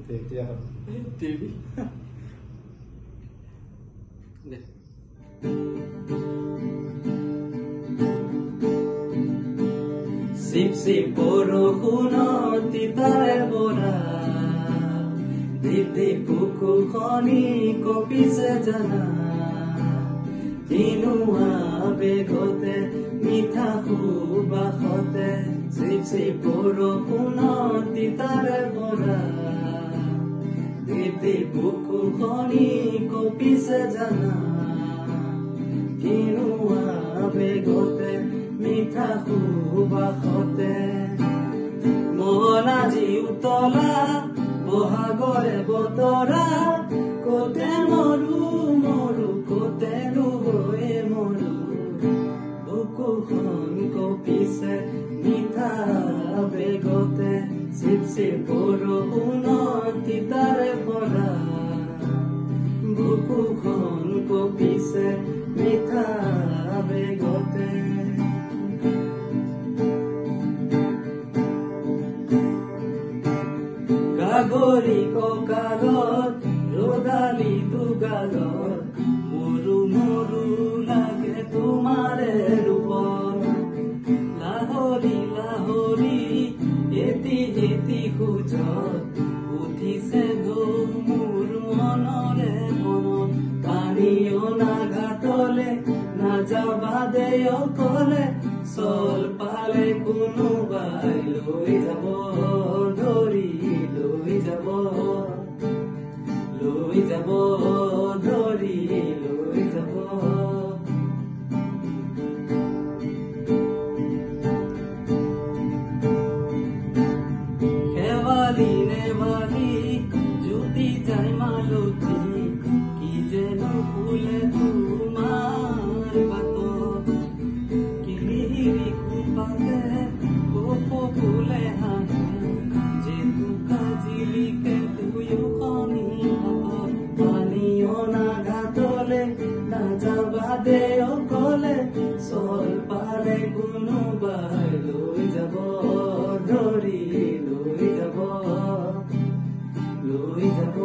তেতিয়া টিভি চিপ চিপ বৰষুণত তিতাৰে বৰা দীপ দীপ বুকুখনি কঁপিছে জানা কিনুৱা বেগতে মিঠা সুবাসতে চিপ চিপ বৰষুণত তিতাৰে বৰা দীপ দীপ বুকুখনি কঁপিছে জানা কিনুৱা বেগতে মিঠা সুবাসতে মন আজি উতলা বহাগৰে বতৰা কতে মৰু মৰু কতে হৈ মৰু বুকুখন কঁপিছে মিঠা বেগতে চিপ চিপ বৰষুণত তিতাৰে ভৰা বুকুখন কঁপিছে মিঠা বেগতে গাগৰি কঁকালত ৰদালি দুগালত মৰু মৰু লাগে তোমাৰে ৰূপত লাহৰি লাহৰি এটি এটি খোজত উঠিছে মোৰ মনৰে মনত পানী অনা ঘাটলে নাযাবা দে অকলে চল পালে কোনোবাই লৈ যাব ধৰি লৈ যাব ধৰি লৈ যাব শেৱালি নেৱালি যদি যায় মালতী কি যেন ফুলে তোমাৰ বাটত কিলিহিৰি কোপাকে কপ ফুলে হাঁহে জেতুকা জিলিকে দুয়োখনি হাতত পানী অনা ঘাটলে নাযাবা দে অকলে চল পালে কোনোবাই লৈ যাব ধৰি লৈ যাব